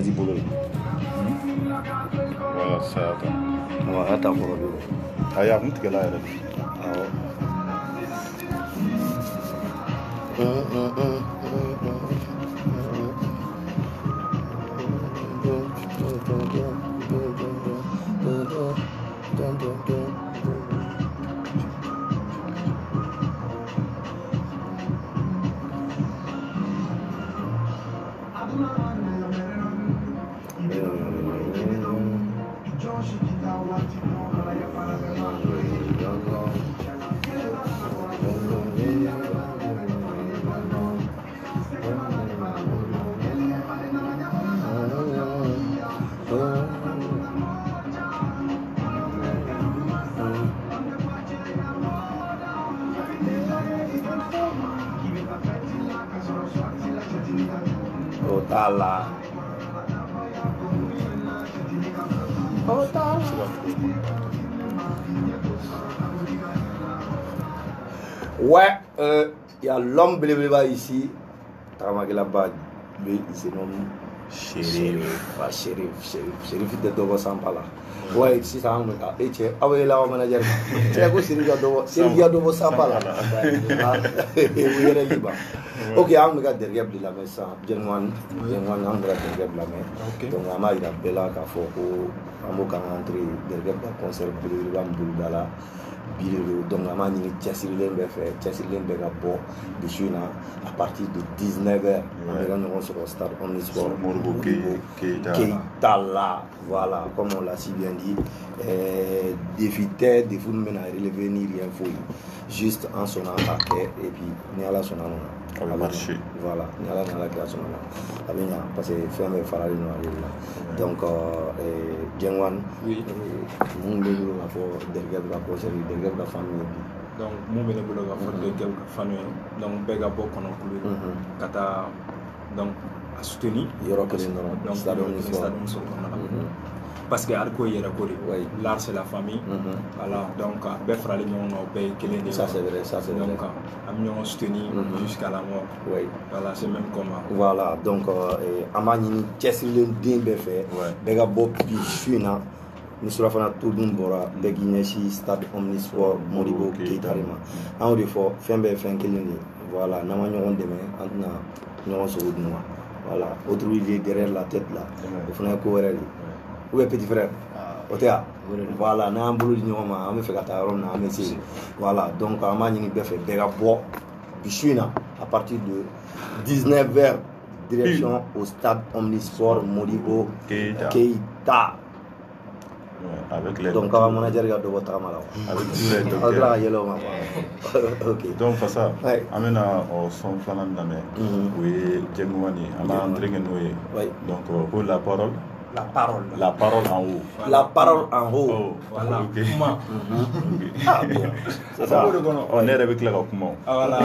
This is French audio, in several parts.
business bolo. Voilà, ça attend. Voilà, t'as encore vu. Ah, y'a rien que là, elle. Otala. Ouais, il y a l'homme blébléba ici. Tamakela-bas, lui, il se nomme Chérif. Chérif de Dogo Sampala. Ouais, si ça en est et tu as vu là, manager. Tu as vu Sylvia Dogo Sampala. Ok, on me garde derrière de la maison. Jenwan, on me garde derrière de la maison. Donc, on m'a dit à Bella qu'à faut qu'on entre derrière le concert de Bouloudala. Donc, on m'a dit que Tchassilin Bega Bo, à partir de 19h, on va sur le stade Omnisport. Keita là, voilà, comme on l'a si bien dit, défitait, des fous de à relever ni rien fouille. Juste en sonnant à quai et puis, n'y a la sonnant. Le marché. Voilà, il y a la création là. Parce que c'est un faire là. Donc, Djengwan, oui, mon bénévole a fait derrière la conseil, derrière la famille. Donc, mon bénévole a fait derrière la famille. Donc, Bega Bok, on a coulé. Kata, donc, à soutenir. Il y aura que les noms. Donc, parce que Arco est recordé. L'art c'est la famille. Voilà, donc Befra les gens ont payé quel est ça c'est vrai, ça c'est vrai. Donc amiens soutenu jusqu'à la mort. Oui. Voilà, c'est même comme voilà, donc Amani Chessilin Dimbe fait. Bega Bob Bishuna. Nous sommes en tout le monde, Beguineshi, Stade Omnisport, Moribo, Keitarima. En haut fois, Fembe Fenkelini. Voilà, Namanyon demain, nous sommes voilà, autre il est derrière la tête là. Il faut qu'on où est petit frère? Voilà, nous avons voulu dire on a fait voilà, donc on a fait des rapports à partir de 19h direction au stade Omnisport Modibo Keita. Donc, on va manager de votre amala. Avec donc, pour ça, on a son fanam namé. Oui, Djengwani, on a entré donc, pour la parole. La parole. La parole en haut. La parole en haut. Voilà. Ah, bien. C'est ça. On est avec la Kuma. Voilà.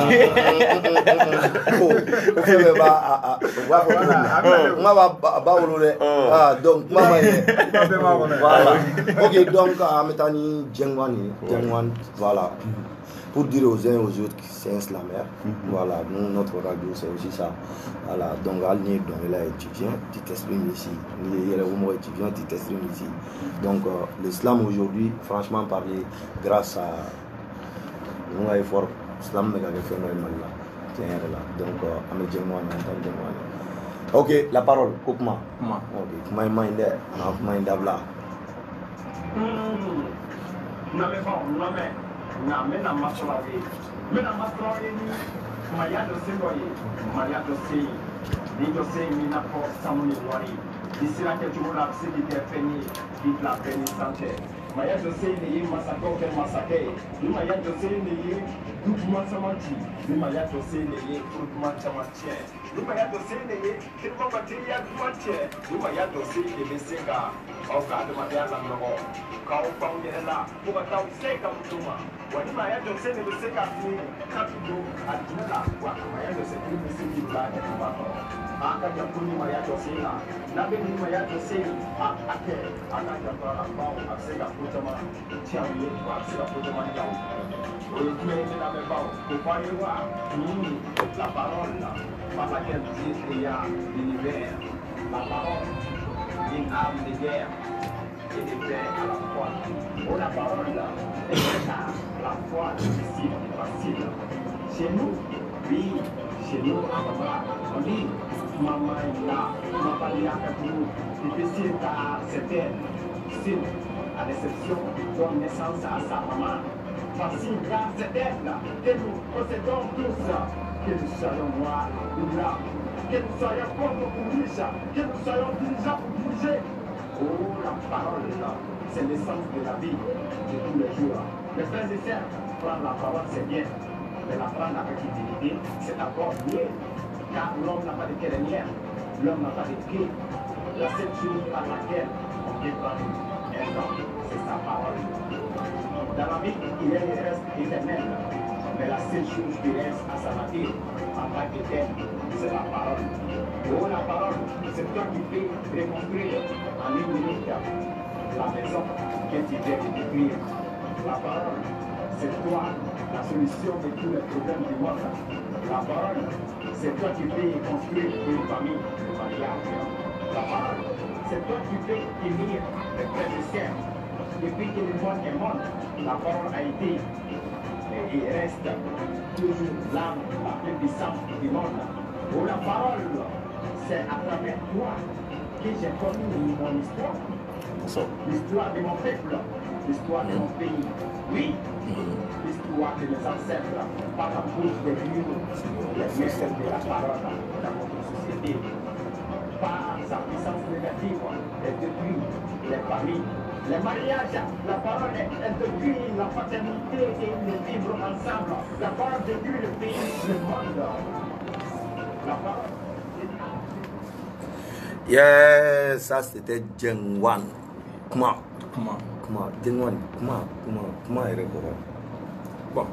Donc, voilà. Ok, donc, Ametani, Djengwani, voilà. Pour dire aux uns et aux autres que c'est un slammer, voilà, nous, notre radio, c'est aussi ça. Voilà, donc, Alnier, donc, il est étudiant, tu t'exprimes ici. Il est vraiment étudiant, tu t'exprimes ici. Donc, le slam aujourd'hui, franchement parlé, grâce à nous, il faut slam, mais il fait normalement là. Donc, Amédjemouane, ok, la parole, Koukma. Ok, Koukma est mindé, on a mindé là. Na mena maswali ni maya do sengoye maya do sei ni do sei ni na po samuni wari disira ke tumula sidi de feni di la feni santé maya do sei ni masako ke masake ni maya do sei ni dukuma samanti ni maya do sei ni dukuma samanti ni maya do sei ni kirma batia dumanti ni maya do sei ni besenga o ka de madia la mnogo ka o pa ngela ko ba ta useka mtuma wani maya do sei ni besenga ni kapito adinala wa maya do sei ni besenga la de ba aka ya kuni maya do sei na be ni maya do sei ake aka ya para ba o aseka kutama chawi wa aseka kutama ya o tume ni na be ba ko pa ni wa ni la parola papa che dice ya l'univers la parola une arme de guerre et de paix à la fois. Oh, la parole est à la fois difficile et facile. Chez nous, oui, chez nous, à Mama, on dit Maman est là, Maman est là, difficile car c'est elle. Facile, à l'exception, donne naissance à sa maman. Facile car c'est elle que nous possédons tous, que nous soyons noirs ou blancs, que nous soyons pauvres ou riches, que nous soyons dirigeants ou dirigés. Oh, la parole, c'est l'essence de la vie de tous les jours. Les frères et sœurs, prendre la parole, c'est bien. Mais la prendre avec humilité, c'est d'abord mieux. Car l'homme n'a pas de kérénière, l'homme n'a pas de clé. La seule chose par laquelle on peut prendre un homme, c'est sa parole. Dans la vie, il y a le reste éternel. Mais la seule chose qui reste à sa nature, en tant que telle, c'est la parole. Oh, la parole, c'est toi qui peux reconstruire en une minute la maison que tu viens de détruire. La parole, c'est toi la solution de tous les problèmes du monde. La parole, c'est toi qui peux construire une famille, le mariage. La parole, c'est toi qui peux unir les frères et sœurs. Depuis que le monde est monde, la parole a été et reste toujours l'arme la plus puissante du monde. Oh, la parole, c'est à travers toi que j'ai connu mon histoire. L'histoire de mon peuple, l'histoire de mon pays. Oui, l'histoire de mes ancêtres, par la bouche des dieux, les maîtres de la parole dans notre société. Par sa puissance négative, elle détruit les familles, les mariages. La parole elle détruit la paternité et le vivre ensemble. La parole détruit le pays, le monde. La parole. Yeah, ça c'était Jengwan. Comment Jengwan, comment est le bon,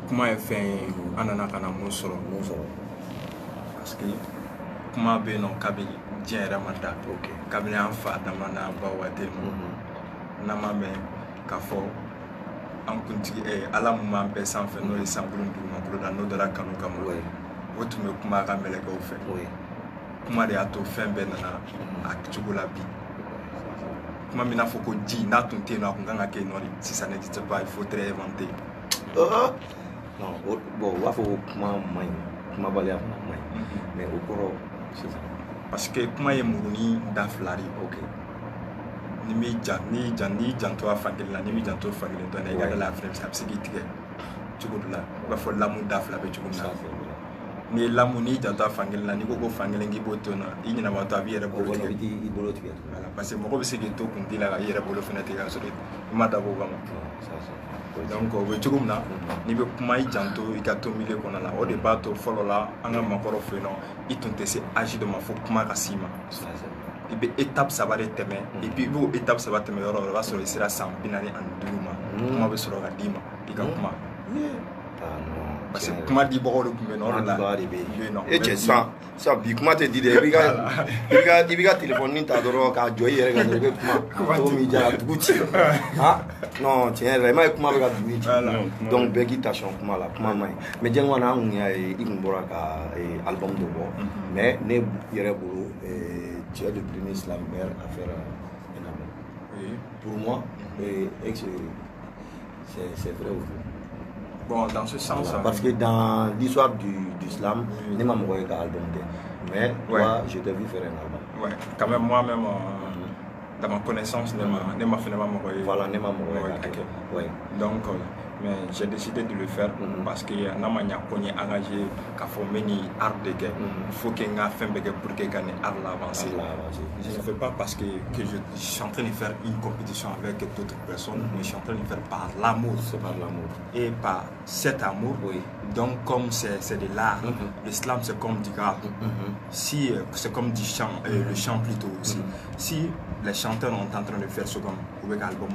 comment est fait Anana Kana Monsoro parce que comment bien non Kabili Diera Mata, Kabili Anfa Damana Bawate, Namame Kafo, Ankunti, Alamuma Bessan Feno et Sambrun du Mabro dans la Kanukamu. What to me Kumara Melego fait. Comment les atos fin benana à Tchugolabi. Comment il faut que dit n'a ton thé n'a pas que non si ça n'existe pas il faudrait inventer. Non, bon, il faut comment balai mais au cours parce que comment il mourni d'aflari ok. Ni janto afangela ni janto fangela donc il y a la frère ça c'est qui tire. Tchugola il faut l'amour d'afla be tchugona. Ni lamuni jata fangela ni koko fangela ngi botona ini na wata biere bolo ti voilà parce que moko bese geto kundi la yere bolo fenati ga sori mata ko gama donc we chugumna ni be kuma i janto i ka to mile kona la o de bato folo la anga makoro feno itunte se agi de ma fo kuma ka sima et be étape ça va le teme et puis bo étape ça va teme yoro va sori sira sam binani anduma kuma be soro ga dima i ka kuma parce que comment dit beaucoup de non là et tu ça bi comment te dit il va téléphone ni ta doro ka joy yere ga ne kuma to mi ja buti ah non tiens vraiment comment va buti donc bégitation comment là comment mais jeng wana on ya igbora ka album de bo mais ne yere bolo tu es le premier slammer à faire un album pour moi c'est vrai ou faux. Bon, dans ce sens. Voilà, parce que dans l'histoire du slam, je n'ai pas mon album. Mais toi, je t'ai vu faire un album. Ouais, quand même, moi-même, dans ma connaissance, je n'ai pas fait mon voilà, je n'ai pas mon donc, mais j'ai décidé de le faire parce que Namanya Kony engagé qu'à former ni art de guerre. Il faut qu'il y ait un fait pour que gagner art l'avancée. Je ne fais pas parce que je suis en train de faire une compétition avec d'autres personnes, mais je suis en train de faire par l'amour. C'est par l'amour. Et par cet amour, donc comme c'est de l'art, l'islam c'est comme du rap. Si c'est comme du chant, le chant plutôt aussi. Si les chanteurs sont en train de faire ce comme un album,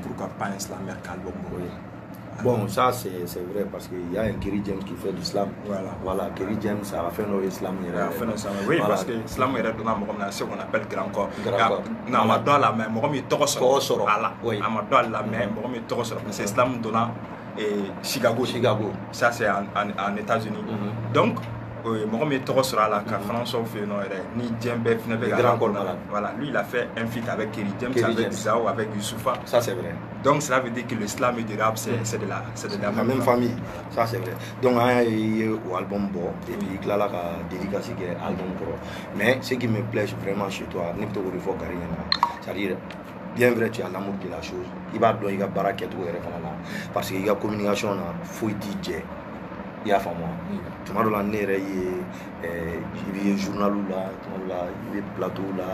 pourquoi pas un slammer album? Bon, ça c'est vrai parce qu'il y a un Kerry James qui fait de l'islam. Voilà, Kerry James, ça va faire nos islam. Oui, parce que l'islam est dans ce qu'on appelle grand corps. Non, on doit la main, on c'est l'islam donnant Chicago. Ça c'est en États-Unis. Donc, Moi, mes toro sera là, car François fait non, ni Djembe, voilà, lui il a fait un feat avec Kerry James, avec Zao, avec Youssoufa. Ça c'est vrai. Donc cela veut dire que le slam et le rap c'est de la même famille. Ça c'est vrai. Donc il y a un album bon et puis il y a la dédicace qui est album pro. Mais ce qui me plaît vraiment chez toi, c'est-à-dire bien vrai tu as l'amour de la chose. Il va donner la baraquette parce qu'il y a communication là, faut dire. Il y a moi. Tu m'as donné il y a journal là, il y a plateau là,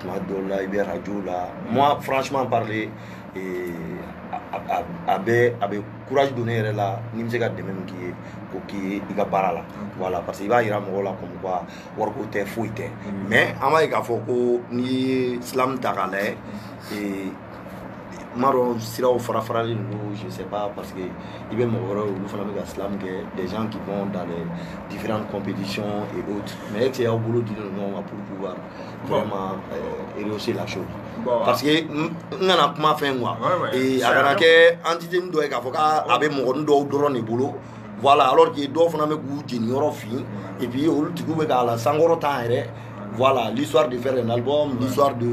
tu m'as donné il y a radio là. Moi franchement parler avec courage donné là, ni me sais pas de même qui il a parlé là. Voilà parce qu'il va y avoir là comme quoi work out fouité. Mais à moi il a faut que ni slam tagale et Maro sira farafrali je sais pas parce que il veut m'ouvrir ou faire avec slam des gens qui vont dans les différentes compétitions et autres mais c'est au boulot du nom pour pouvoir vraiment rehausser la chose parce que on a pas fait moi et à que entité nous doit avocat avec mon do drone boulot voilà alors que do fona me gu junior fin et puis au tu go ga la sangoro temps voilà l'histoire de faire un album l'histoire de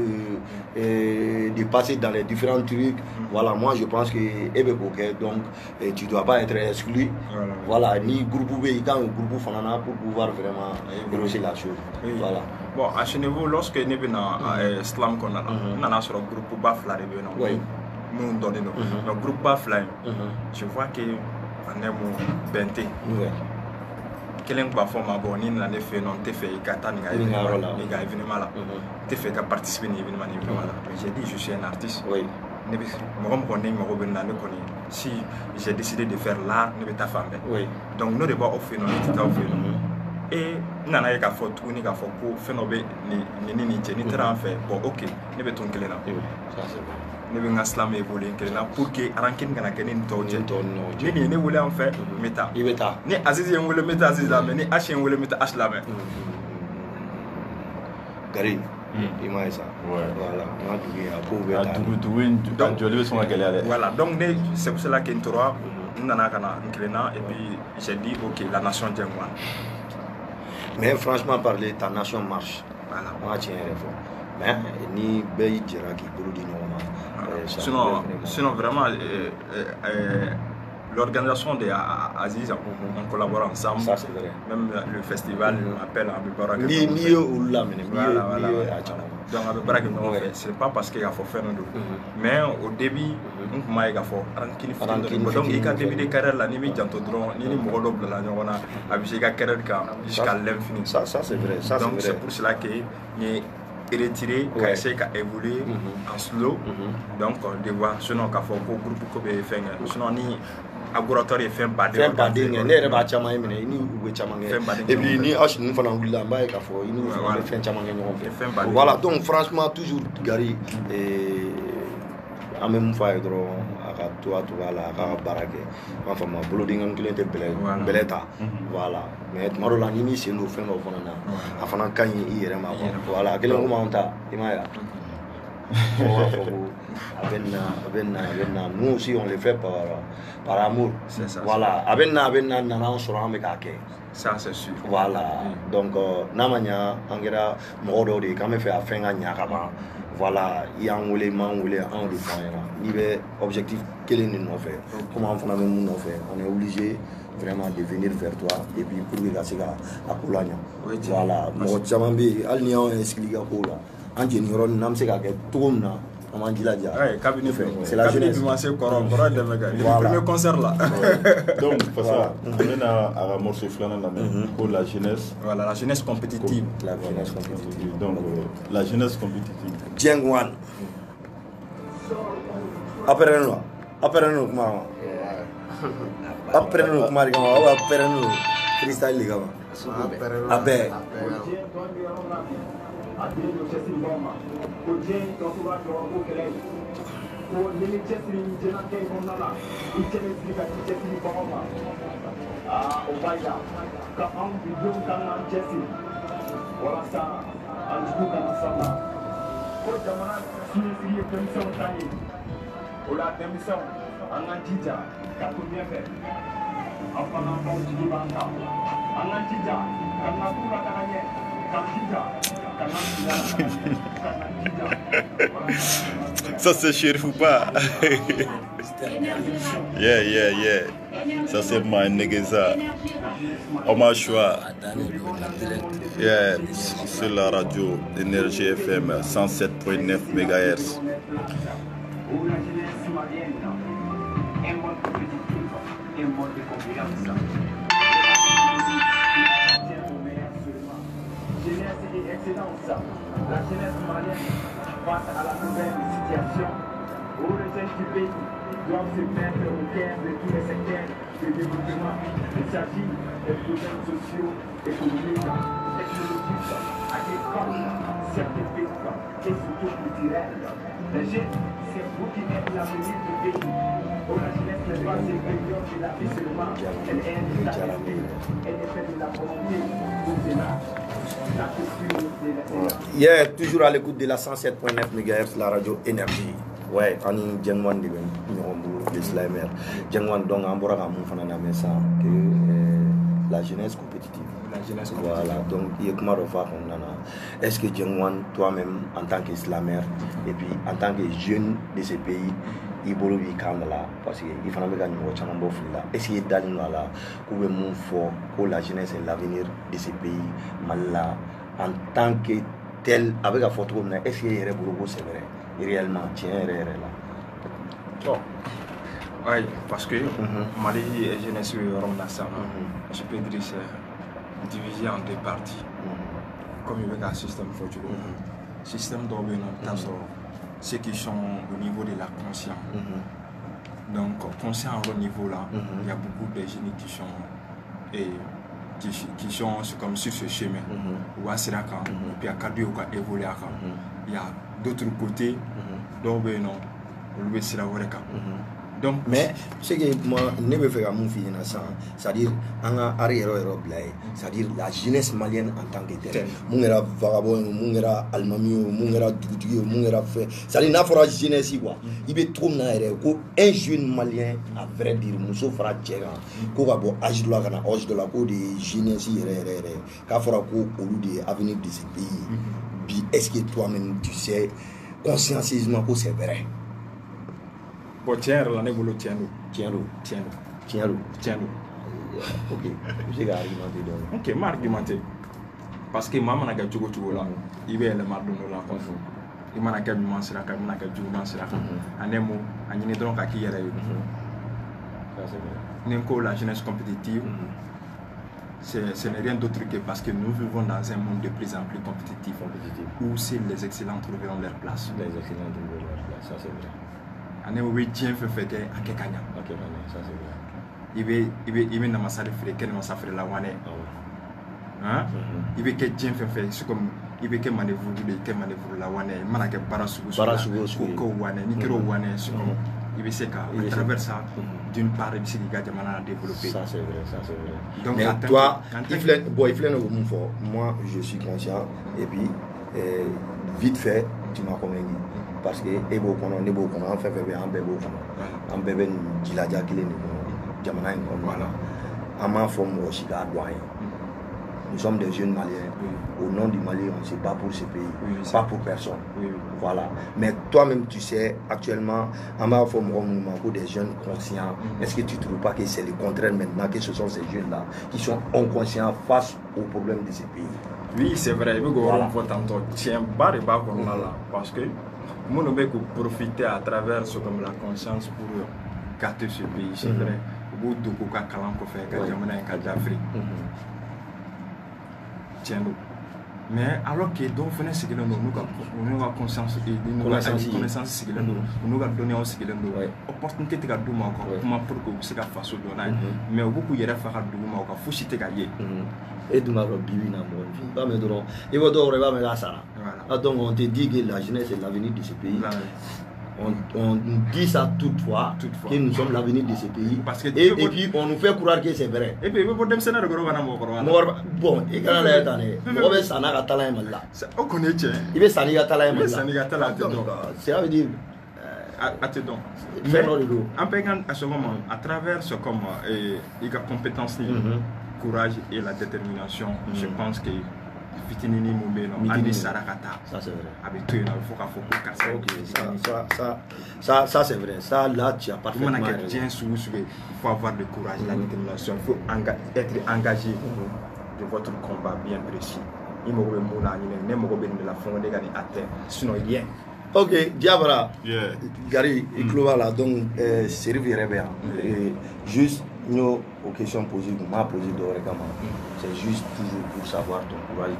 passer dans les différents trucs. Voilà, moi je pense que donc tu dois pas être exclu. Voilà, ni groupe B, quand un groupe Fanana pour pouvoir vraiment rehausser la chose. Voilà. Bon, à ce niveau, lorsque nous avons Slam qu'on a, nous avons sur le groupe Bafla, nous donnons le groupe Bafla. Je vois que on est benté. Kelen ba forma bon ni na ne fait non te fait kata ni ga événement là te fait ka participer ni événement là j'ai dit je suis un artiste oui ne bi mo connais mo ben na ne connais si j'ai décidé de faire l'art ne ta femme oui donc nous devons offrir non ta offrir et nana ka photo ni ka photo fait no be ni ni tera en fait bon OK ne be ton kelen là ça c'est bon ne bɛ n ka silamɛ évoluer kelen na pour que rancune kana kɛ ne ni tɔw cɛ ni nin ye ne wele an fɛ n bɛ taa i bɛ taa ni Azizi ye n wele n bɛ taa Azizi lamɛn ni H ye n wele n bɛ taa H lamɛn Gari i m'a ye sa voilà n ka dugu a kow bɛ taa dugu jɔli bɛ sɔn ka gɛlɛya dɛ voilà donc ne c'est pour cela que n tora n nana ka na n kelen na et puis j'ai dit OK la nation tient moi mais franchement parler ta nation marche voilà n ka tiɲɛ yɛrɛ fɔ mais ni bɛɛ y'i jɛra k'i bolo di ɲɔgɔn ma sinon vraiment l'organisation de Aziz on collabore ensemble ça c'est vrai même le festival appelle à Bibara ni la donc à Bibara c'est pas parce qu'il y a faut faire mais au début on commence à faire donc il y a début de carrière là ni mi janto dron ni mɔgɔ dɔ bila ɲɔgɔn na a bɛ se ka carrière kan jusqu'à l'infini ça c'est vrai ça donc c'est pour cela que ni retiré qu'à essayer qu'à évoluer en slow donc de voir sinon qu'à faire au groupe que be faire sinon ni laboratoire fait bading ne yɛrɛ b'a caman ye minɛ ni u bɛ caman kɛ et puis ni H ninnu fana wulila an b'a ye k'a fɔ i n'u fana bɛ fɛn caman kɛ ɲɔgɔn fɛ voilà donc franchement toujours Gari an bɛ mun fɔ a ye dɔrɔn a ka to a togoya la a k'a ka baara kɛ n b'a fɔ ma bolodingɛni kelen tɛ bɛlɛ ta voilà mais tuma dɔw la n'i m'i sen don fɛn dɔ fana na a fana ka ɲi i yɛrɛ ma voilà a kelen komi anw ta i m'a ye on b'a fɔ ko a bɛ na nous aussi on le fait par amour voilà a bɛ na nana an sɔrɔ an bɛ k'a kɛ ça c'est sûr voilà donc n'a ma ɲa an kɛra mɔgɔ dɔw de ye k'an bɛ fɛ a fɛn ka ɲa ka ban voilà i y'an wele i m'an wele anw de fɔ an ɲɛna n'i bɛ objectif kelen de nɔfɛ comme an fana bɛ mun nɔfɛ on est obligé vraiment de venir vers toi et puis pour que ka se ka a ko la ɲa voilà mɔgɔ caman bɛ yen hali ni y'anw expliquer ka ko la an jeni yɔrɔ n'an bɛ se k'a kɛ cogo min na an b'an jilaja kabini fɛ c'est la jeunesse kabini commencé kɔrɔ dɛmɛ kɛ le premier concert là donc façon on bɛna a ka morceau filanan lamɛn ko la jeunesse voilà la jeunesse compétitive donc la jeunesse compétitive Jeng One après nous kuma après nous kuma de kama ou après nous freestyle de kama après Adriano Chelsea Boma, o Jane Tokuba Toku Kelly, o Lily Chelsea Jenake Honala, o Chelsea Chelsea Boma, o Baida, Kapam Video Kanan Chelsea, Orasa, Anjuka Sama, o Jamana Sini Demissão Tani, o La Demissão, Anantija, Kapunyefe, Afana Pauti Banka, Anantija. Ça c'est Chérif ou pas? Yeah. Ça c'est my nigga ça. Oma choix. Yeah, c'est la radio Énergie FM 107.9 MHz. La jeunesse malienne face à la nouvelle situation où les jeunes du pays doivent se mettre au cœur de tous les secteurs de développement. Il s'agit des problèmes sociaux, économiques, technologiques, agricoles, scientifiques et surtout culturels. Les jeunes, c'est vous qui êtes l'avenir du pays. Où la jeunesse n'est pas une période de la vie seulement, elle est un état d'esprit, elle est faite de la volonté, tout cela. Yeah, toujours à l'écoute de la 107.9 MHz, la radio Énergie. Ouais, on est Djengwan de Slimer. Djengwan, donc, on va faire ça, que la jeunesse compétitive. Voilà, donc, il y a comment refaire. Est-ce que Djengwan, toi-même, en tant qu'Islamer, et puis en tant que jeune de ce pays, il faut le là parce qu'il faut que nous là. Essayer d'aller là, où mon fort, pour la jeunesse et l'avenir de ce pays, là, en tant que tel, avec la photo, est-ce qu'il y a un boulot, c'est vrai, réellement, tiens, là. Oui, parce que Mali et jeunesse je peux dire c'est divisé en deux parties. Comme il y a un système photo, système d'organisation. Ceux qui sont au niveau de la conscience. Donc, conscient au niveau là, il y a beaucoup de jeunes qui sont comme sur ce chemin. Ou à Siraka, et puis à Kadou, ou à évoluer. Il y a d'autres côtés, donc, non, on le sait donc, mais ce que moi, ne me fait pas mon fils, c'est-à-dire, c'est-à-dire la jeunesse malienne en tant que telle. Mon era vagabond, mon era almami, mon era doudou, mon era fait. C'est-à-dire, n'a pas jeunesse, il veut trop un jeune malien, à vrai dire, Mousso fera tchèque, qu'on va voir âge de la gana, âge de la cour de jeunesse, qu'a fera qu'au lieu de l'avenir de ce pays. Est-ce que toi-même, tu sais, consciencieusement, que c'est vrai? Bon, tiens, là, ne voulons tiens. Ok, j'ai argumenté donc. Ok, m'a argumenté. Parce que maman n'a qu'à jouer là, il va le marre de nous la confondre. Il m'a qu'à m'en sera qu'à m'en qu'à jouer dans sera. Un émo, un y est donc à qui il y a eu. N'importe la jeunesse compétitive. Ce n'est rien d'autre que parce que nous vivons dans un monde de plus en plus compétitif. Où c'est les excellents trouveront leur place. Les excellents trouveront leur place, ça c'est vrai. On est obligé de faire à Kekanya. Ça c'est vrai. Il va dans ma salle de frère, quel ma salle la wane. Hein? Il va que Jim fait c'est comme il va que manœuvre la wane. Man a que barasugo ko wane, ni kero wane c'est comme il va se ka à travers ça d'une part il s'est gardé man à développer. Ça c'est vrai. Donc mais toi, moi je suis conscient et puis vite fait tu m'as convaincu. Parce que on fait un bébé Djiladja qui est Djamana nous sommes des jeunes Maliens. Au nom du Mali, on ne sait pas pour ce pays, pas pour personne. Voilà. Mais toi-même, tu sais, actuellement, on a fait des jeunes conscients. Est-ce que tu ne trouves pas que c'est le contraire maintenant, que ce sont ces jeunes-là qui sont inconscients face aux problèmes de ce pays? Oui, c'est vrai. Parce que nous devons profiter à travers ce comme la conscience pour gâter ce pays. C'est vrai. Au bout de Koka Kalanko fait, Kadjamana et Kadjafri. Tiens-nous. Mais alors que donc venez ce que nous avons conscience et nous avons connaissance ce que nous avons donné aussi que nous opportunité de garder moi comment pour que vous soyez face au donner mais beaucoup y a faire garder moi encore faut citer gagner et de ma bibi na mon vie pas me donner et vous devez pas me la ça donc on te dit que la jeunesse est l'avenir de ce pays. On dit ça toutefois que nous sommes l'avenir de ce pays. Parce que et puis on nous fait croire que c'est vrai. Et puis vous dem sénat goro bana mo bon et quand la tane mo be sana ka tala malla on connaît tiens il be sani ka tala malla sani ka tala donc ça veut dire donc mais en payant à ce moment à travers ce comme et compétence courage et la détermination, je pense que Fitinini Moubé, Ani Sarakata, ça c'est vrai. Avec tout, il faut ça c'est vrai. Ça là, tu as parfaitement raison. Il faut avoir le courage, la détermination, il faut être engagé de votre combat bien précis. Il me sinon rien. Ok, Diabara, Gary, il clôt là, donc servir bien. Juste une aux questions posées, m'a posé c'est juste toujours pour savoir ton courage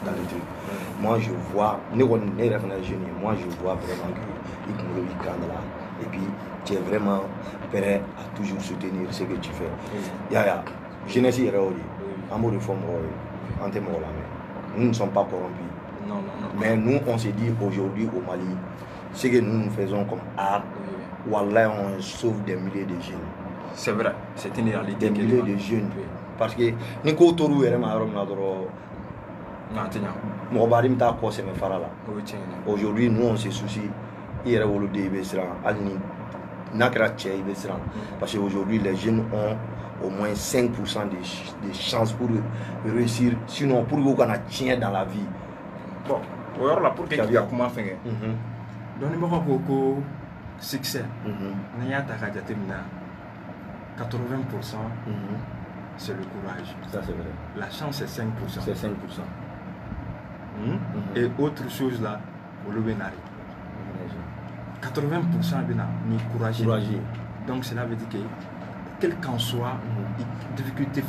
dans le truc. Moi je vois, moi je vois vraiment que il là et puis tu es vraiment prêt à toujours soutenir ce que tu fais. Yaya, jeunesse est réoli, amour de forme, nous ne sommes pas corrompus. Non. Mais nous, on se dit aujourd'hui au Mali, ce que nous faisons comme art, Wallah, on sauve des milliers de jeunes. C'est vrai, c'est une réalité. Des milliers de jeunes. Parce que nous, quand on aujourd'hui, nous, on se soucie. Parce qu'aujourd'hui, les jeunes ont au moins 5% de chances pour réussir. Sinon, pour qu'on a tient dans la vie. Bon, alors pour que tu aies comment faire. Donc, il y a beaucoup de succès. Il y a 80%, c'est le courage. Ça, c'est vrai. La chance, c'est 5%. C'est 5%. Et autre chose là, au Lubénari. 80% est courageux. Donc, cela veut dire que, quelle qu'en soit, difficulté il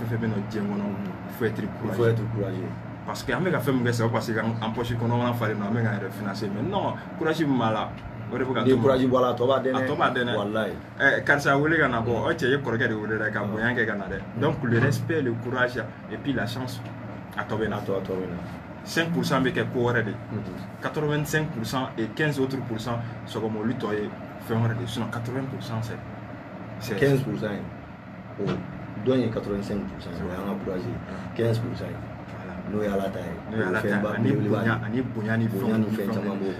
faut être courageux. Parce que les gens font des choses parce qu'en poche qu'on a fait des financer. Mais non, courageux malade. Des courageux voilà, toi va car ça voulait gagner bon, tu es correct de voulait la camboyant qui gagne. Donc le respect, le courage et puis la chance à toi. 5% mais quelque chose 85% et 15 autres pourcents sont comme lui toi fait un relais. Sinon 80% c'est 15%. Oh, donne 85%. On a courageux. 15%. Nous à la taille. Ani bonyani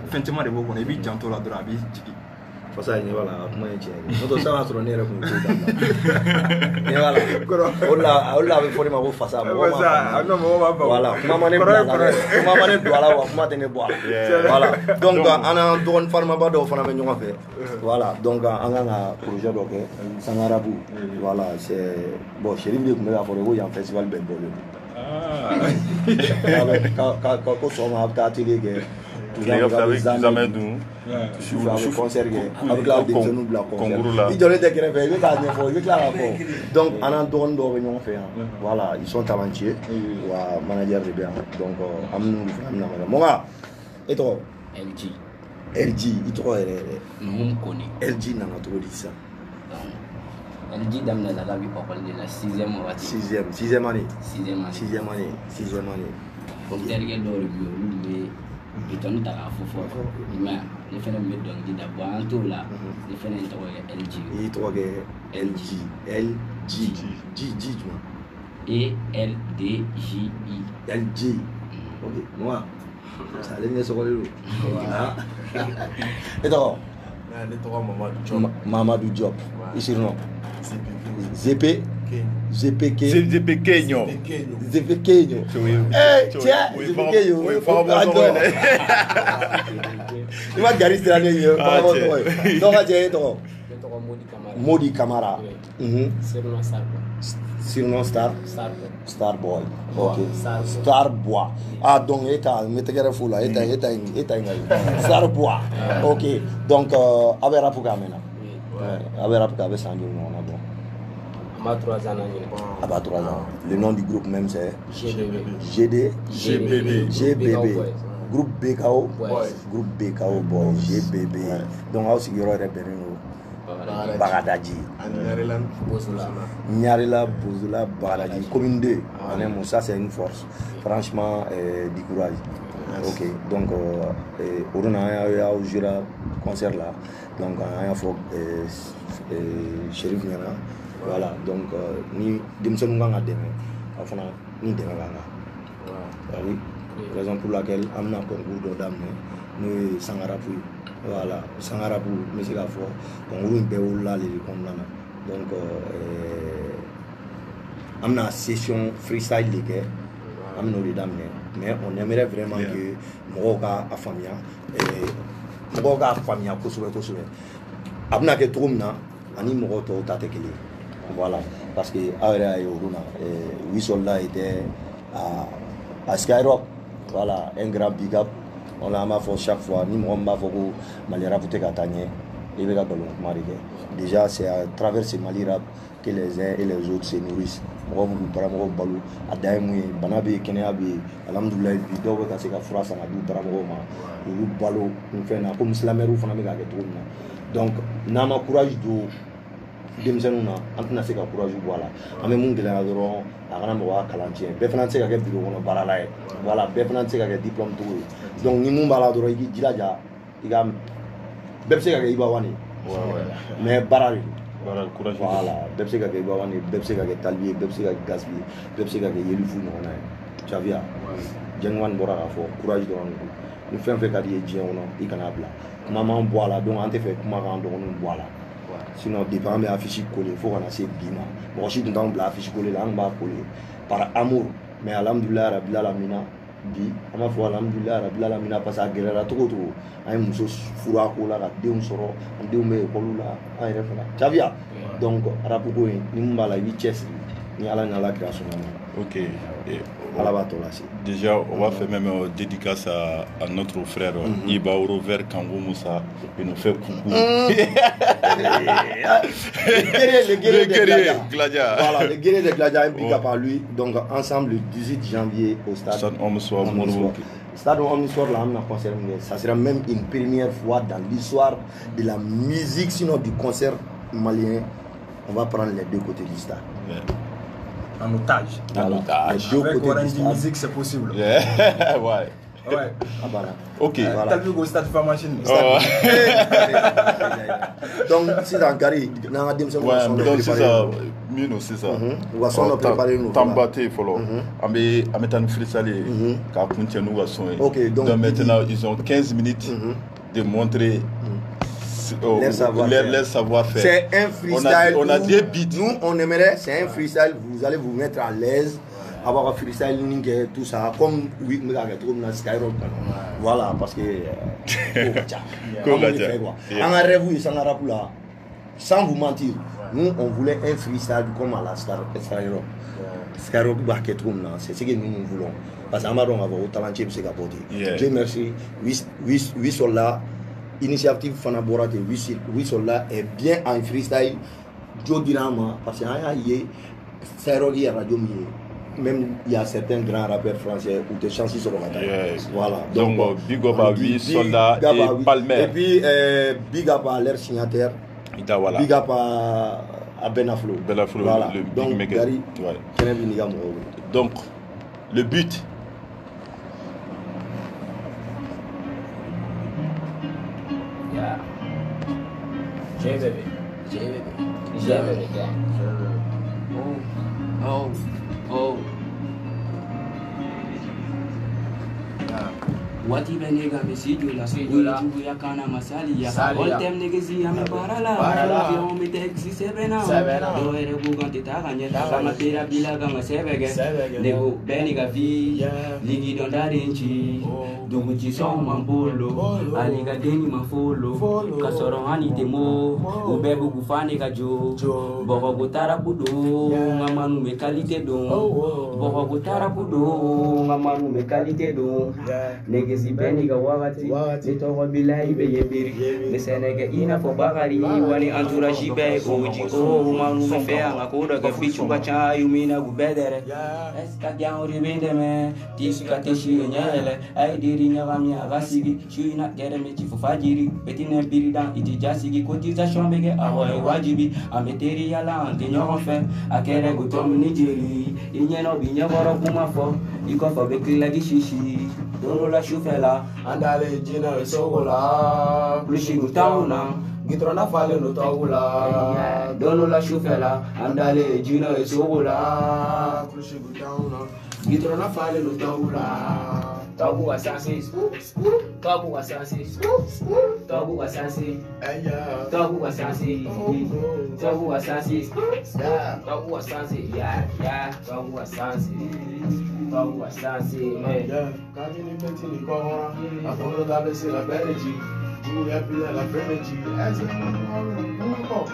fentiment de beaucoup. Et puis janto la drabi. Parce que voilà, comment est-ce que nous sommes sur le nerf comme ça. Et voilà, on l'a fait pour moi face à moi. Voilà, maman est voilà, voilà. Donc on a donné forme pas de faire avec nous fait. Voilà, donc on a un projet donc Sangarabu. Voilà, c'est bon, chérie, me va faire un festival bel bol. Quand on a atelier que tu concert avec la nous blanc il donne des grèves il donc on a donné d'orion fait voilà ils sont talentueux ou manager de bien donc mon gars et toi LG il toi LG n'a pas trop dit ça LG damne la vie pour de la 6e année. Pour derrière le bureau, il donne ta faux. Mais les phénomènes de d'abord en tout là, les phénomènes de LG. Il trouve LG. ELDJI. LG. Ok, moi. Ça allait sur le et donc, Mamadou Diop. Ici non. ZP Kenyo. Eh, tiens, ZP Kenyo. Il va garer cette année. Donc, Modi Camara. Surnom Starboy. Ok. Starboy. Ah, donc, Starboy. Ok. Donc, avec Rapuka maintenant. Avec Rapuka, avec Sanjo, on a bon. À 3 ans. Le nom du groupe même c'est GBB. Groupe BKO. Groupe BKO Boy. GBB. Donc, aussi, il y aura des Bagadaji. Nyarela Bozula Bagadaji. Commune 2. Ça, c'est une force. Franchement, du courage. Ok. Donc, on a joué le concert là. Donc, on a fait Chérif Niana. Voilà, donc ni Dimson Nganga Deme, enfin ni Deme Nganga. Raison pour laquelle on a concours d'Odam, nous Sangarapu. Voilà, Sangarapu, mais c'est la fois, on roule Béoula les comme là. Donc, une session freestyle mais on aimerait vraiment que Moga a famille Moga famille abna ke trumna ani mogoto tatekeli voilà parce que awera yoruna oui soldat était à Skyrock voilà un grand big up on l'a ma fait chaque fois ni mo mba foko malira puté katanye et be ka balon marike déjà c'est à travers ces malira que les uns et les autres se nourrissent mo bu para mo balu adaimu banabe kenya bi alhamdulillah bi dogo ka se ka fura sana du para mo ma lu balo on fait na comme islameru fana be ka ke trumna donc nama courage do demsenuna antuna se ka courage voilà ame mun gela doro agana mo wa kalantien be fana se ka ke bureau kono barala e voilà be fana se ka ke diplôme tout donc ni mun bala doro igi jilaja iga be se ka ke iba wani mais barali courage voilà be se ka ke iba wani be se ka ke talbier be se ka ke gasbi be se ka ke yelifu no na chavia jengwan bora ka fo courage do ni fɛn fɛn ka di ye diɲɛ kɔnɔ i kana bila kuma man bɔ a la donc an tɛ fɛ kuma k'an dɔgɔninw bɔ a la sinon depuis an bɛ affiche coller fo kana se bi ma mɔgɔ si tun t'anw bila affiche coller la an b'a coller par amour mais alhamdulilayi rabil alamina bi an b'a fɔ alhamdulilayi rabil alamina parce que a gɛlɛyara cogo o cogo an ye muso furu a ko la ka denw sɔrɔ an denw bɛ ekɔliw la an yɛrɛ fana caviya donc arabu ko in ni mun b'a la i b'i cɛsiri ni ala ni ala kira sɔnna ma. Ok. Déjà, on va faire même dédicace à notre frère Ibaoro vers Kango Moussa. Il nous fait coucou. Le guerrier de Gladia. Voilà, le guerrier de Gladia, un big up à lui. Donc, ensemble, le 18 janvier au stade. Stade Omnisport, là, on a concert. Ça sera même une première fois dans l'histoire de la musique, sinon du concert malien. On va prendre les deux côtés du stade. En otage. Voilà. Avec Orange Music, c'est possible. Ouais. Ouais. Ah, voilà. Ok. T'as vu au stade Fama Machine. Donc, c'est un carré. Donc, c'est ça. Mino, c'est ça. On va s'en préparer nous. Tambaté, il faut le. On met un freestyle. Car continue nous à soigner. Ok, donc maintenant, ils ont 15 minutes de montrer. Leur savoir-faire. C'est un freestyle. On a des beats. Nous, on aimerait, c'est un freestyle. Vous allez vous mettre à l'aise. Avoir un freestyle, tout ça. Comme oui, mais Skyrock. Voilà, parce que. En rêve, sans vous mentir, nous, on voulait un freestyle comme à la Skyrock. Skyrock, c'est ce que nous voulons. Parce qu'on va avoir au talent, c'est capoté. Dieu merci. 8 soldats. Initiative Fana Borate, 8 soldats est bien en freestyle. Joe Dirama, parce qu'il y a radio, même il y a certains grands rappeurs français où des chansons sur le matin. Voilà. Donc, big up à 8 soldats et Palmer. Et puis, big up à leur signataire. Big up à Benaflo. Voilà. Le donc, big Gary, donc, le but. J baby. Oh. Wati be nega me sijola uju ya kana masali ya all time niggas ya me barala yo me taxi 7 do ere bugante taganya sama tera bila ganga sebege nego beni ga vi ligi don darinchi dungu ci son mambolo ali ga deni mafolo kasoro hani temo ubebu gufani ga jo boko gutara budo ngamanu me qualité do boko gutara budo ngamanu me qualité do niggas Beniga wagati nitogo bilahi be yebiri nesenege ina fo bagari wani entourage be oji manu me fe anga koda ga bichu bacha yumina gubedere eska gyauri bende me tisika teshi nyele ay diri nyagami agasigi shuina gere me chifu fajiri betine biridan itijasigi cotisation bege awoy wajibi ameteri yala ante nyofe akere gutom nijeri inyeno binyaboro kumafo iko be kilagi shishi Dolo la chufela, andale jina sogola, plushi mutauna, gitrona fale no togula. Dolo la chufela, andale jina sogola, plushi mutauna, gitrona fale no togula. Togu assassin, Togu Wasansi. Togu Wasansi. Togu Wasansi. Togu Wasansi. Togu Wasansi. Yeah. Togu Wasansi. Togu Wasansi. Yeah. Kati ni beti ni kwa akono dabe se la beneji. Juu ya pila la beneji. Ezi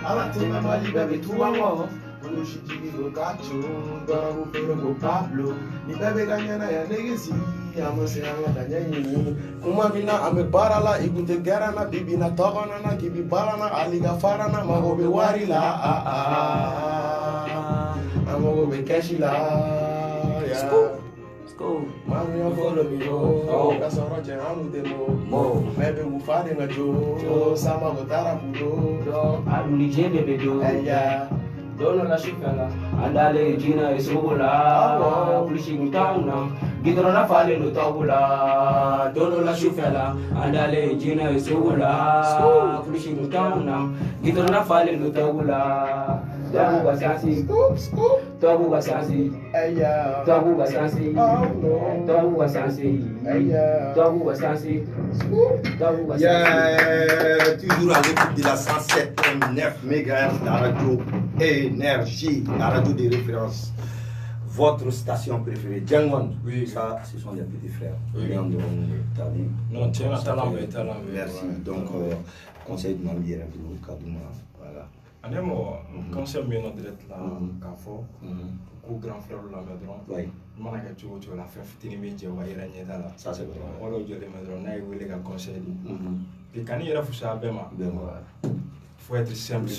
ala tena mali bebe tuwa mo. Shijigi go kacho, go pero go Pablo. Ni bebe ganyana ya negesi. Amo se anga danyanyi. Kuma bina ame barala igunte gerana bibina togana na kibi barana aliga farana magobe warila. Magobe keshila. School. Mami yo follow me yo. Kasoro je amu demo. Bebe ufade ngajo. Sama go tarapudo. Aduli jebe bedo. Dono la shikala, andale jina isubula, pushing town, gidro na fale no tabula. Dono la shikala, andale jina isubula, pushing town, gidro na fale no tabula. Togu Wasansi, Togu Wasansi, Togu Wasansi, Togu Wasansi, Togu Wasansi, Togu Wasansi. Yeah, toujours à l'écoute de la 107.9 MHz, la radio Énergie, la radio de référence. Votre station préférée, Djangwan. Oui. Ça, ce sont des petits frères. Oui. Non, tiens, talent. Merci. Donc, conseil de ma vie, voilà. Anemo, conseil de notre là, Kafo, ou grand frère de la maison. Oui. Mana tu la fête fitini média ou ailleurs n'y est là. Ça c'est vrai. On l'a dit les maisons, n'a eu les conseils. Et quand il y a foutu à Bema, faut être simple.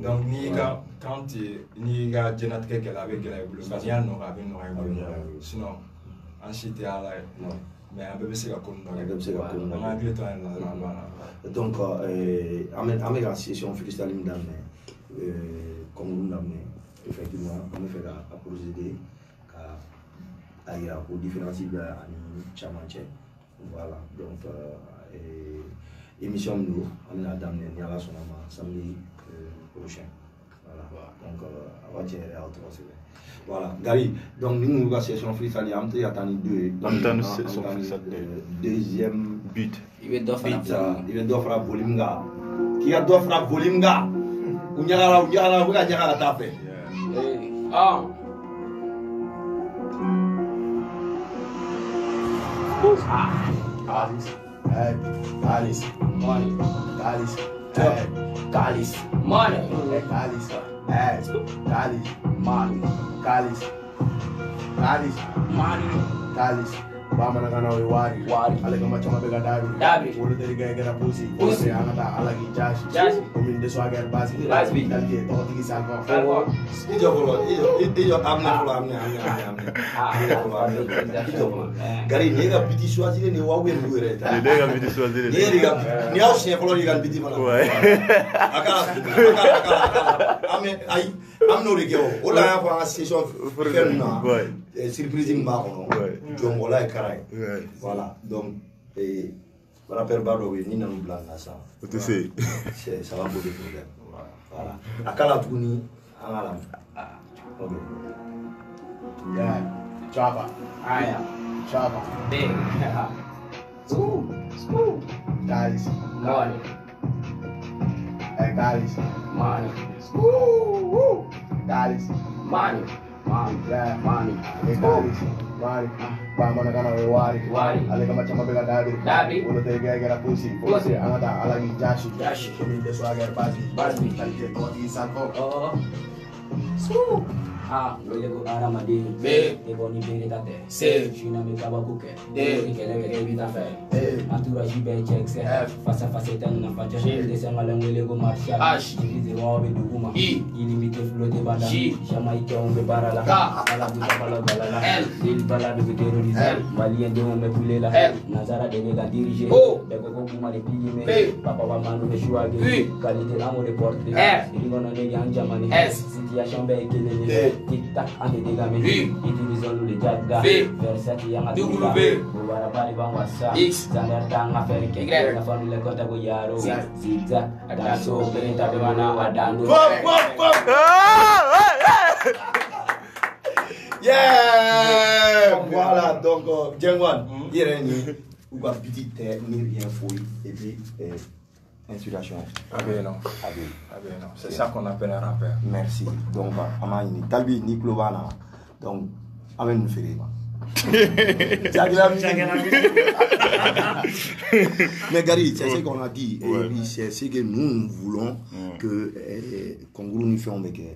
Donc ni quand ni gars Jenat qu'elle avait qu'elle a voulu, parce qu'il n'aura pas voulu. Sinon, ensuite à la mais un peu c'est comme on a vu toi là. Donc avec la session freestyle d'amener comme nous d'amener effectivement on fait à procéder à ir au différencier de Chamanche. Voilà donc émission nous on a d'amener à la sonama samedi prochain. Voilà donc on va gérer à autre chose. Voilà, Gary, donc nous avons la session freestyle, il y a deux sessions freestyle. Deuxième but. Il va d'offrir à Bolimga. Qui a d'offrir à Bolimga? On y a la tape. Alice, money, Alice, Alice, money, Alice, Alice, money, Alice, Alice, money, Alice. Bama na kana wari. Alega machama bega dabi. Wolo dari gaya gara pusi. Pusi angata alagi jashi. Komin de swaga basi. Dalke to tigi salva. Ijo amne. Gari nega biti choisir ne wawe ngure ta. Nega biti choisir. Ni au chien folo digan biti mana. Ouais. Akala. Ame ai amno regeo. Ola ya fa session ferna. Ouais. Surprise mbakono. Ouais. Jongola e karay. Voilà. Donc rappel Bardo oui ni nanu blanc là ça. Tu sais. Ça va poser problème. Voilà. Akala tuni angala. OK. Yeah. Chapa. Aya. Chapa. Big. School. Guys. Money. Hey guys. Money. School. Guys. Money. Yeah. Money. Hey guys. Money. Bama na kana wari. Alega machama bega dabi. Wolo te gaya gara pusi. Angata alagi jashi. Komin de swaga basi. Dalke to tigi salva. School. Lo llego a Ramadín, te boni bere tate, China me kaba buke, ni kele kele bita fe, Antura jibe checkse, face ten na facha, de se ngale ngwele go marshal, divise wa be duguma, ilimite flotte banda, chama ike on be barala, ala buta bala, il bala de terrorisme, malien de on me pouler la, Nazara de nega dirige, de go kuma de pigi me, papa wa manu de shuage, qualité amo de porte, il gonna nega anjamani, situation be kele Tic-tac, ante dégame, utilisons le jaga, Versace yang ati dégame, Bubara bali bang wasa, Zander tang Afrika, na family le kota go yaro, Zigzag, adaso, perintah de mana adando. Yeah! Voilà, donc, Djangwan, ou ka biti tɛ ni rien foyi et puis inspiration. Ah ben non. C'est ça qu'on appelle un rappeur. Merci. Donc ama ni talbi ni klobana donc amen nous faire. Mais Gary, c'est ce qu'on a dit. Et c'est ce que nous voulons que Congo nous fait,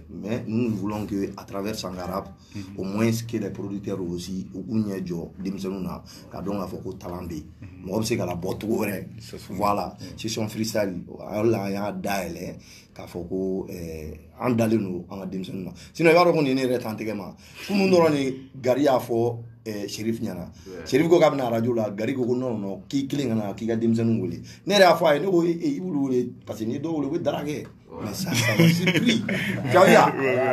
mais nous voulons que à travers Sangarap, au moins que les producteurs aussi, au Kounyejo, Dimsenuna, Kadon a fait au Talambi. Moi, c'est qu'à la botte ouverte. Voilà, c'est son freestyle. Là, il y a un dial, qu'a fait au Andalino, en Dimsenuna. Sinon, il va reconnaître l'intégrement. Tout le monde a Gary a fait. Shérif Nyana. Shérif ko kabna radio la Gary ko non ki kilinga na ki ga demsenu wole. Ne ra fa ne ko e wulu parce que ni do wole darage. Mais ça m'a surpris.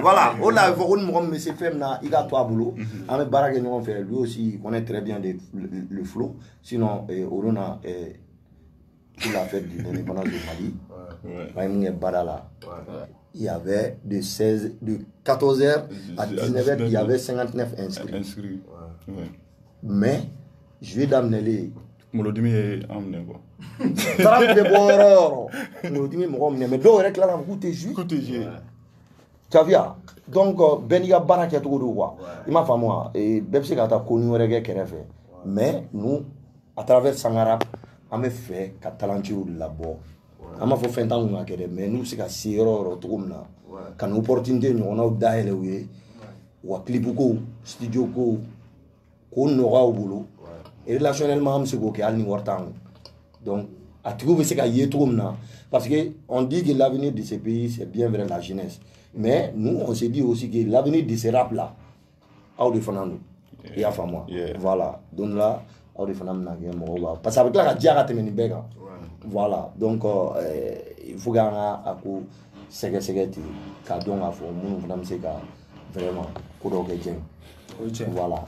Voilà, on a vu mon monsieur Femna, il a trois boulots. Avec Barag nous on fait lui aussi, il connaît très bien le flow. Sinon on a pour la fête de l'indépendance du Mali. Il y avait de 14h à 19h, il y avait 59 inscrits. Mais je vais d'amener les. Molodimi est amené quoi. Molodimi mais d'où est-ce que là vous coûtez juste. Tu as vu donc Beniga Baraka tout le quoi. Il m'a fait moi et Bepsi Kata connu reggae kerefe. Mais nous à travers Sangara on a fait Catalancho là-bas. On a fait fin temps mais nous c'est qu'à Sierra tout comme là. Quand nous opportunité nous on a d'aller oui. Ou clipuko studio ko qu'on aura au boulot. Et relationnellement, c'est que al ni wartang. Donc, à trouver ce qu'il y a tout parce que on dit que l'avenir de ces pays c'est bien vrai la jeunesse. Mais nous on se dit aussi que l'avenir de ces rap là, au de Fernando. Il y a fait moi. Voilà. Donc là, au de Fernando parce que avec la diara temeni bega. Voilà. Donc il faut gagner à coup segeti kadon à fond nous vraiment c'est vraiment voilà.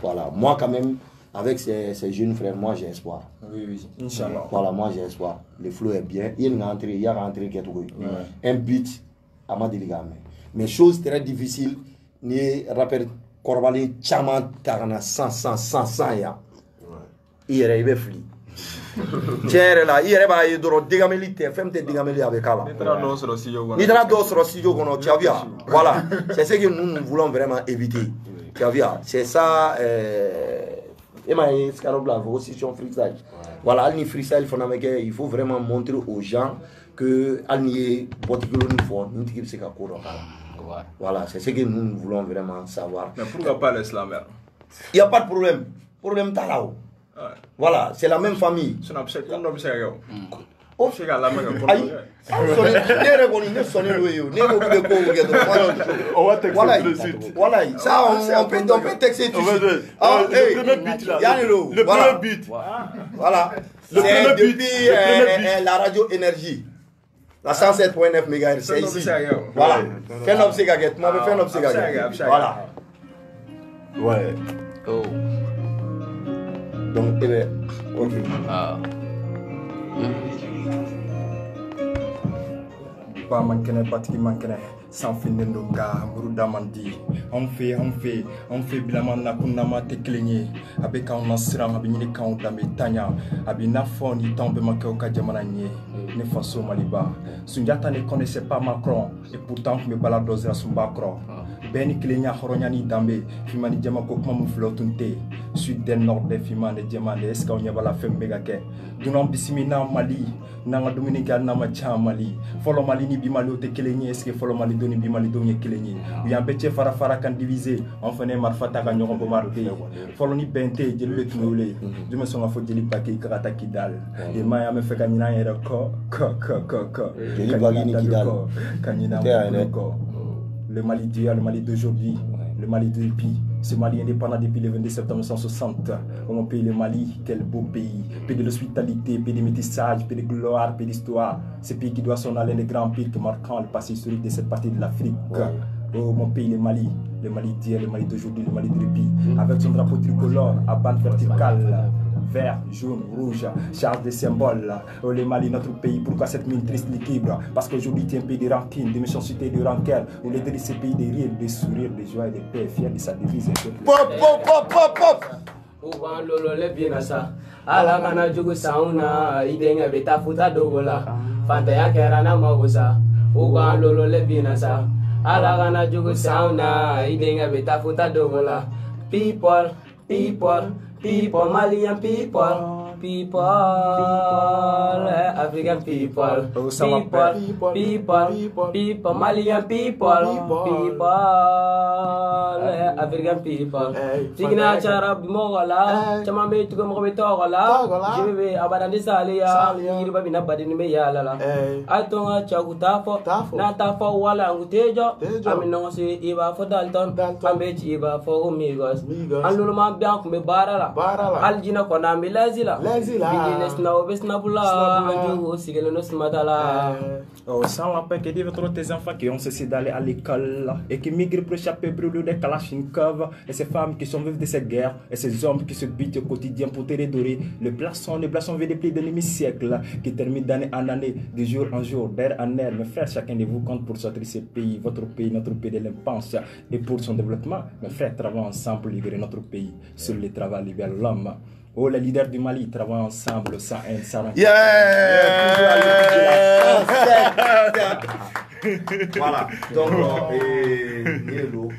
Voilà. Moi quand même avec ces jeunes frères, moi j'ai espoir. Oui, Inch'Allah. Voilà, moi j'ai espoir. Le flow est bien. Il y a rentré qui est tout. Un beat à ma déligame. Mais chose très difficile, ni rappel Corbalin Chaman Tarana 100 ya. Il est arrivé fli. Tiens là, il est arrivé dans le dégamelité, femme de dégamelé avec Allah. Il y d'autres studios qu'on a, tu as vu. Voilà, c'est ce que nous voulons vraiment éviter. Tu as vu, c'est ça. Et ma escarobla aussi sur freestyle. Voilà, al ni freestyle il faut vraiment montrer aux gens que al ni particulier nous font nous qui c'est quoi. Voilà, c'est ce que nous voulons vraiment savoir. Mais pourquoi pas l'islam? Il y a pas de problème. Problème talao. Voilà, c'est la même famille. C'est un obséquio. Oh, c'est la même. Aïe. Voilà, ça on peut texter tout de suite. Le premier beat là. Le premier beat. Voilà. C'est depuis la radio énergie. La 107.9 MHz, c'est ici. Voilà. Fais un obségaguette. Moi, je fais un obségaguette. Voilà. Ouais. Oh. Donc, ok. Pas manquer, patiki manquer, sans finir nos gars, Murudamandi. On fait bilaman na kunama te cligné. Avec un nasran, abini quand d'ametania, abina fond, il tombe ma coca diamananier, ne façon maliba. Sunjata ne connaissait pas Macron, et pourtant me balados à son bacro. Beni Klenya Horonyani Dambe, Fimani Diamako Mamu Flotunte, Sud del Nord de Fimane Diamande, Escaunia la Femme Megake, Dunam Bissimina Mali, Nanga Dominica Namacha Mali, Follow Malini Bimalo te Keleni, Eske Follow Malidoni Bimalidoni Keleni, Yambeche Farafara can diviser, enfin Marfata Gagnon Bomardé, Follow ni Bente, Jelbe Tunole, je me sens à Fodjeli Paki Karata Kidal, et Maya me fait Kanina et le corps, Kanina le Mali d'hier, le Mali d'aujourd'hui, le Mali depuis. Ce Mali indépendant depuis le 22 septembre 1960. On paye le Mali, quel beau pays. Pays de l'hospitalité, pays de métissage, pays de gloire, pays d'histoire. Ce pays qui doit son aller les grands pays marquant le passé historique de cette partie de l'Afrique. Oh mon pays, le Mali d'hier, le Mali d'aujourd'hui, le Mali de depuis. Avec son drapeau tricolore à bande verticale. Vert, jaune, rouge, charge de symboles. Oh, le Mali, notre pays, pourquoi cette mine triste l'équilibre? Parce qu'aujourd'hui, tu es un pays de rancune, de méchanceté, de rancœur. Où les deux pays de rire, de sourire, de joie et de paix, fier de sa devise. Pop, pop, pop, pop, pop. Uban lolo le binasa. Ala kana jugu sauna. Idenga beta futa dogola. Fanta ya kera na magusa. Uban lolo le binasa. Ala kana jugu sauna. Idenga beta futa dogola. People, Malian people. African people, Malian people, African people. Signa cara bimogola, chama me tuko mo betogola. Jibe abadandi salia, yiriba bina badini me yalala. Atonga chakutafo, na tafo wala ngutejo. Aminongo si iba for Dalton, ambe iba for Amigos. Anuluma bianco me barala, aljina kona milazila. Sans la paix, que dit votre tes enfants qui ont cessé d'aller à l'école et qui migrent pour échapper brûlés des Kalachnikov et ces femmes qui sont vives de ces guerres et ces hommes qui se butent au quotidien pour te redorer le blason vieux depuis des demi-siècles qui termine d'année en année, de jour en jour, d'air en air. Mes frères, chacun de vous compte pour sortir ce pays, votre pays, notre pays de l'impensé et pour son développement. Mes frères, travaillons ensemble pour libérer notre pays. Sur le travail libère l'homme. Oh, les leaders du Mali travaillent ensemble, sans haine, sans rancune. Voilà. Donc, Nielo,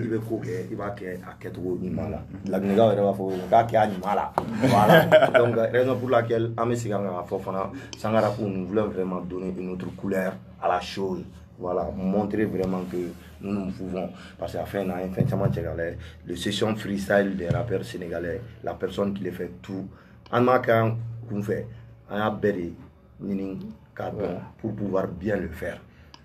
il va couper, il va quitter Nimala. La Gnega va faire Nimala. Voilà. Donc, raison pour laquelle, Amessiga Fofana, Sangarapo, nous voulons vraiment donner une autre couleur à la chose. Voilà, montrer vraiment que nous pouvons, parce qu'à fin de session freestyle des rappeurs sénégalais, la personne qui les fait tout, en marquant qu'on fait, un berry, pour pouvoir bien le faire.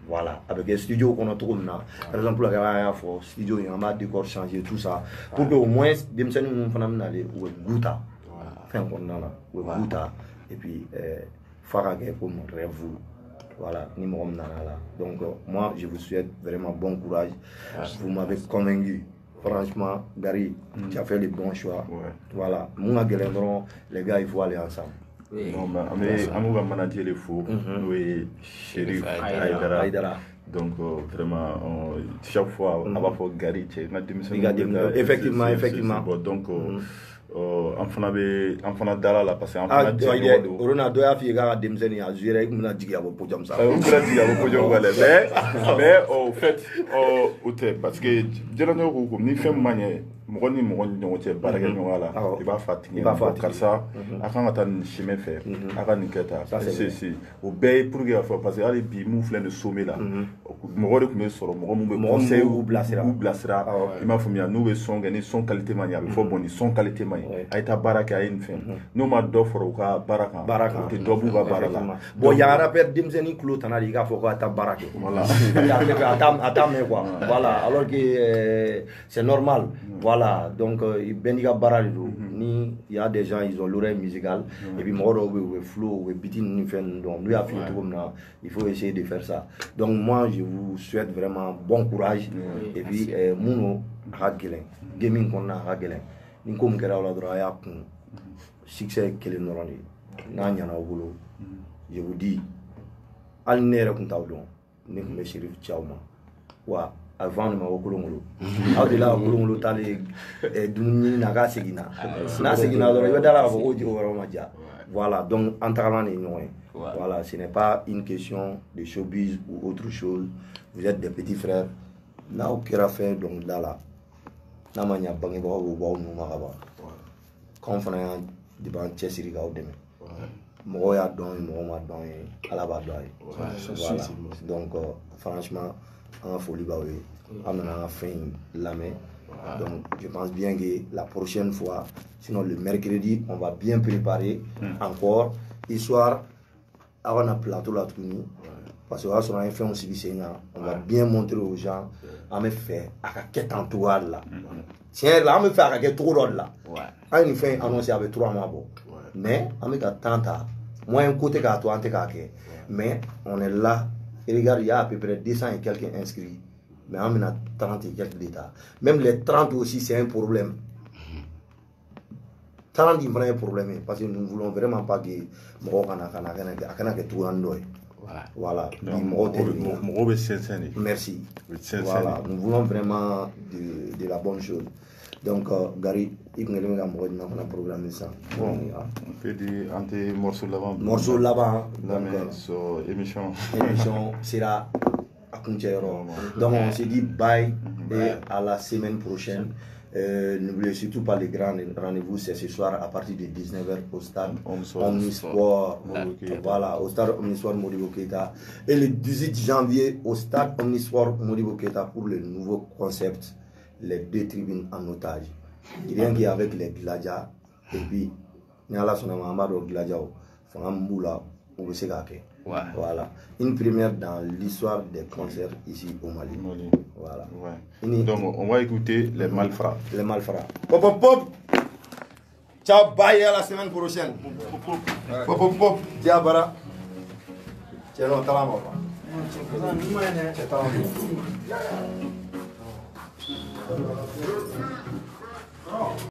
Voilà, avec les studios qu'on a trouvé là, par exemple, la studio, il y a un décor changé, tout ça, pour qu'au moins, nous faisons aller au Gouta, et puis, Faragé pour montrer vous. Voilà, donc moi je vous souhaite vraiment bon courage. Vous m'avez convaincu. Franchement, Gary, tu as fait les bons choix. Voilà, les gars, il faut aller ensemble. On va manager les faux. Oui, Chérif Aïdara. Donc vraiment, chaque fois, on va faire Gary. Effectivement. Donc, en fana dala la parce que en fana Rona doya fi ga demzeni a jure muna jigia bo podium ça mais au fait parce que jelano ko ni fem magne mo ni ñongo ci baraka ñongo la il va fatiguer comme ça akan tan chemin faire akan ni keta c'est au bay pour que parce que ali bi mu flen de sommet là mo ko me soro mo be conseil ou blasira il m'a famia nous son gagner son qualité mania il faut boni son qualité aïta baraka une fin nous ma d'offre ka baraka te dobu ba baraka bon ya rappeur dimzeni clou tanali ka faut ta baraka voilà attends mais quoi voilà alors que c'est normal voilà donc beniga barali ni il y a des gens ils ont l'oreille musicale et puis moro we flow we beating ni fin donc lui a fait tout comme ça il faut essayer de faire ça donc moi je vous souhaite vraiment bon courage et puis muno hagelen gaming konna hagelen ni comme kera la droit ya kun succès kele noroni na nyana wolo je vous dis al nere kun tawdon ni me Chérif Thiawma wa avant de m'avoir au-delà de tali dumuni naga segina na segina do yo dala ko oji o maja voilà donc entièrement voilà ce n'est pas une question de showbiz ou autre chose vous êtes des petits frères na o kira fait donc dala na manya bangi ko wo no magaba kon fana di ban chesiri ga o deme mo ya don mo ma don ala ba doy voilà donc franchement en folie baoui on a fait la main donc je pense bien que la prochaine fois sinon le mercredi on va bien préparer encore histoire avant un plateau là tout nous parce que on a fait un service on va bien montrer aux gens à me faire à quel entourage là tiens là on me fait à quel trop là à une fin annoncé avec 3 mois bon mais on me tanta moi un côté qu'à toi mais on est là. Et regarde, il y a à peu près 200 et quelques inscrits. Mais on a 30 et quelques d'États. Même les 30 aussi, c'est un problème. 30 est un problème. Parce que nous ne voulons vraiment pas que voilà. Merci. Voilà. Nous voulons vraiment de la bonne chose. Donc, Gary, il y a un programme ça. Bon, on peut dire un morceau là-bas. Morceau là-bas. Donc, sur émission. Émission sera à Kunchero. Donc, on se dit bye et à la semaine prochaine. N'oubliez surtout pas les grands rendez-vous, c'est ce soir à partir de 19h au stade Omnisport. Voilà, au stade Omnisport Modibo Keita. Et le 18 janvier au stade Omnisport Modibo Keita pour le nouveau concept, les 2 tribunes en otage. Rien qu'avec les Gladja, et puis, nous allons sur le Gladja, Fangamboula, ou le Segake. Voilà, une première dans l'histoire des concerts ici au Mali. Voilà. Ouais. Donc on va écouter les Malfrats. Les Malfrats. Pop pop pop. Ciao, bye à la semaine prochaine. Pop pop pop. Diabara. Tiens, non, t'as la mort.